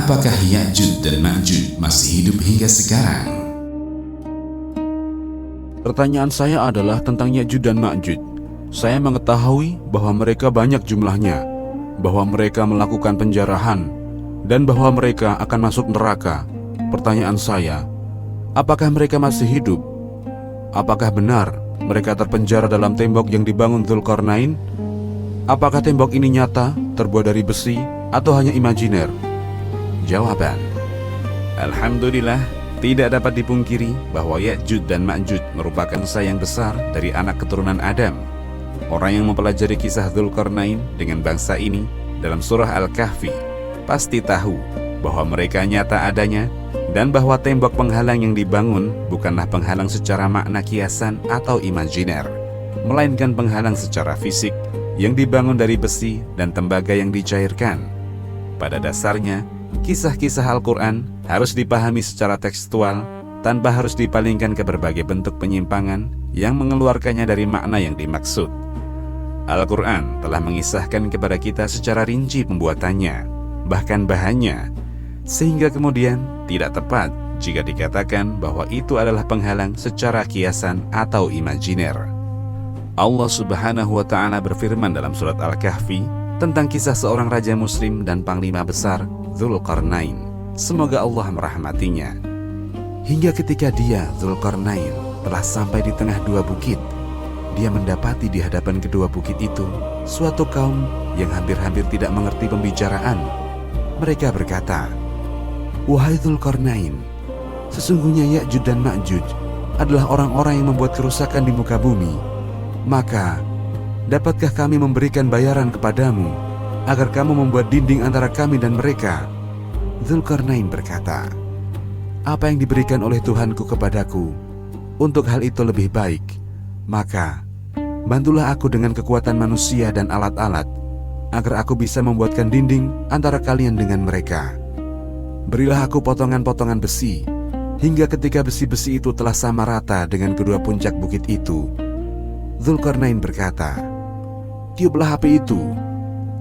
Apakah Ya'juj dan Ma'juj masih hidup hingga sekarang? Pertanyaan saya adalah tentang Ya'juj dan Ma'juj. Saya mengetahui bahwa mereka banyak jumlahnya, bahwa mereka melakukan penjarahan, dan bahwa mereka akan masuk neraka. Pertanyaan saya, apakah mereka masih hidup? Apakah benar mereka terpenjara dalam tembok yang dibangun Dzulqarnain? Apakah tembok ini nyata, terbuat dari besi, atau hanya imajiner? Jawaban: Alhamdulillah, tidak dapat dipungkiri bahwa Ya'juj dan Ma'juj merupakan sayang besar dari anak keturunan Adam. Orang yang mempelajari kisah Dzulqarnain dengan bangsa ini dalam surah Al-Kahfi pasti tahu bahwa mereka nyata adanya dan bahwa tembok penghalang yang dibangun bukanlah penghalang secara makna kiasan atau imajiner, melainkan penghalang secara fisik yang dibangun dari besi dan tembaga yang dicairkan. Pada dasarnya, kisah-kisah Al-Quran harus dipahami secara tekstual tanpa harus dipalingkan ke berbagai bentuk penyimpangan yang mengeluarkannya dari makna yang dimaksud. Al-Quran telah mengisahkan kepada kita secara rinci pembuatannya, bahkan bahannya, sehingga kemudian tidak tepat jika dikatakan bahwa itu adalah penghalang secara kiasan atau imajiner. Allah Subhanahu wa Ta'ala berfirman dalam surat Al-Kahfi tentang kisah seorang raja muslim dan panglima besar Dzulqarnain. Semoga Allah merahmatinya. Hingga ketika dia, Dzulqarnain, telah sampai di tengah dua bukit, dia mendapati di hadapan kedua bukit itu suatu kaum yang hampir-hampir tidak mengerti pembicaraan. Mereka berkata, "Wahai Dzulqarnain, sesungguhnya Ya'juj dan Ma'juj adalah orang-orang yang membuat kerusakan di muka bumi. Maka, dapatkah kami memberikan bayaran kepadamu agar kamu membuat dinding antara kami dan mereka?" Dzulqarnain berkata, "Apa yang diberikan oleh Tuhanku kepadaku, untuk hal itu lebih baik. Maka, bantulah aku dengan kekuatan manusia dan alat-alat, agar aku bisa membuatkan dinding antara kalian dengan mereka. Berilah aku potongan-potongan besi, hingga ketika besi-besi itu telah sama rata dengan kedua puncak bukit itu." Dzulqarnain berkata, "Tiuplah api itu."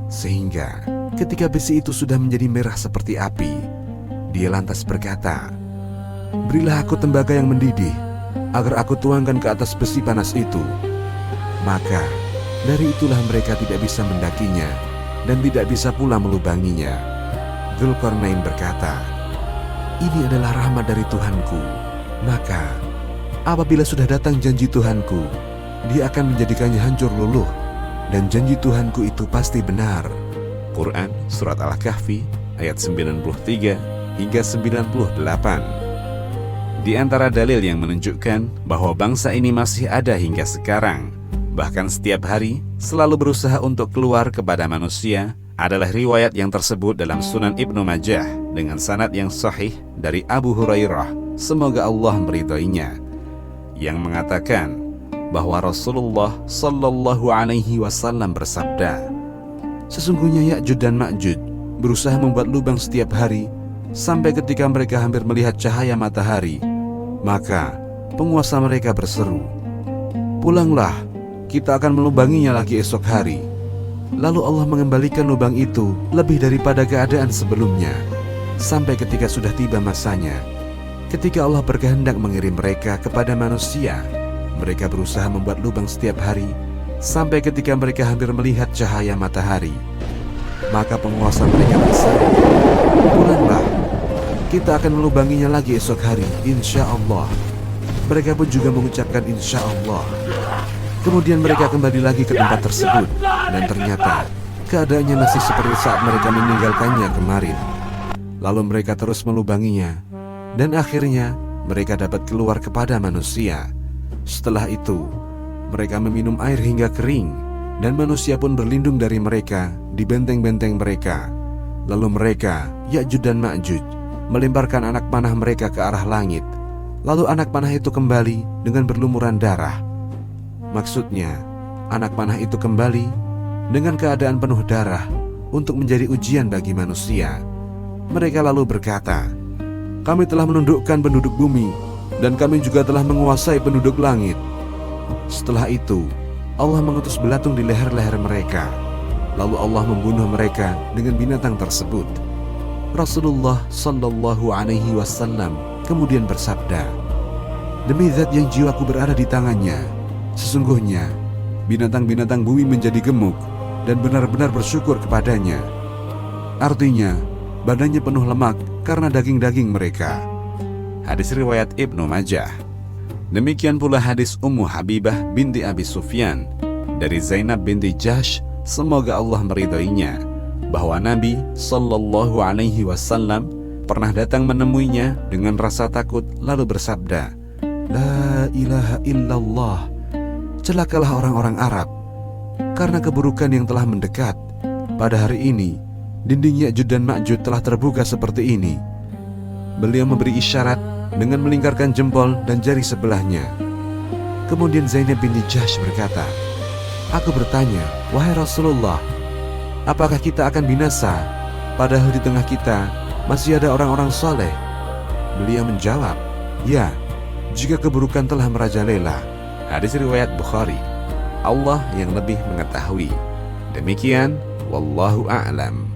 Sehingga ketika besi itu sudah menjadi merah seperti api, dia lantas berkata, "Berilah aku tembaga yang mendidih, agar aku tuangkan ke atas besi panas itu." Maka dari itulah mereka tidak bisa mendakinya dan tidak bisa pula melubanginya. Dzulqarnain berkata, "Ini adalah rahmat dari Tuhanku. Maka apabila sudah datang janji Tuhanku, Dia akan menjadikannya hancur luluh, dan janji Tuhanku itu pasti benar." Quran Surat Al-Kahfi ayat 93 hingga 98. Di antara dalil yang menunjukkan bahwa bangsa ini masih ada hingga sekarang, bahkan setiap hari selalu berusaha untuk keluar kepada manusia, adalah riwayat yang tersebut dalam Sunan Ibnu Majah dengan sanad yang sahih dari Abu Hurairah, semoga Allah meridhoinya, yang mengatakan bahwa Rasulullah Sallallahu Alaihi Wasallam bersabda, "Sesungguhnya Ya'juj dan Ma'juj berusaha membuat lubang setiap hari, sampai ketika mereka hampir melihat cahaya matahari, maka penguasa mereka berseru, 'Pulanglah, kita akan melubanginya lagi esok hari.' Lalu Allah mengembalikan lubang itu lebih daripada keadaan sebelumnya, sampai ketika sudah tiba masanya, ketika Allah berkehendak mengirim mereka kepada manusia, mereka berusaha membuat lubang setiap hari, sampai ketika mereka hampir melihat cahaya matahari. Maka penguasa mereka berseru, 'Pulanglah, kita akan melubanginya lagi esok hari, insya Allah.' Mereka pun juga mengucapkan insya Allah. Kemudian mereka kembali lagi ke tempat tersebut, dan ternyata keadaannya masih seperti saat mereka meninggalkannya kemarin. Lalu mereka terus melubanginya, dan akhirnya mereka dapat keluar kepada manusia. Setelah itu, mereka meminum air hingga kering, dan manusia pun berlindung dari mereka di benteng-benteng mereka. Lalu mereka, Ya'juj dan Ma'juj, melemparkan anak panah mereka ke arah langit. Lalu anak panah itu kembali dengan berlumuran darah. Maksudnya, anak panah itu kembali dengan keadaan penuh darah untuk menjadi ujian bagi manusia. Mereka lalu berkata, "Kami telah menundukkan penduduk bumi, dan kami juga telah menguasai penduduk langit." Setelah itu, Allah mengutus belatung di leher-leher mereka. Lalu Allah membunuh mereka dengan binatang tersebut. Rasulullah Sallallahu Alaihi Wasallam kemudian bersabda, "Demi zat yang jiwaku berada di tangannya, sesungguhnya binatang-binatang bumi menjadi gemuk dan benar-benar bersyukur kepadanya." Artinya, badannya penuh lemak karena daging-daging mereka. Hadis riwayat Ibnu Majah. Demikian pula hadis Ummu Habibah binti Abi Sufyan dari Zainab binti Jahsh, semoga Allah meridhoinya, bahwa Nabi Sallallahu Alaihi Wasallam pernah datang menemuinya dengan rasa takut lalu bersabda, "La ilaha illallah, celakalah orang-orang Arab karena keburukan yang telah mendekat. Pada hari ini dinding Ya'juj dan Ma'juj telah terbuka seperti ini." Beliau memberi isyarat dengan melingkarkan jempol dan jari sebelahnya. Kemudian Zainab binti Jahsh berkata, "Aku bertanya, wahai Rasulullah, apakah kita akan binasa padahal di tengah kita masih ada orang-orang soleh?" Beliau menjawab, "Ya, jika keburukan telah merajalela." Hadis riwayat Bukhari. Allah yang lebih mengetahui. Demikian, wallahu a'lam.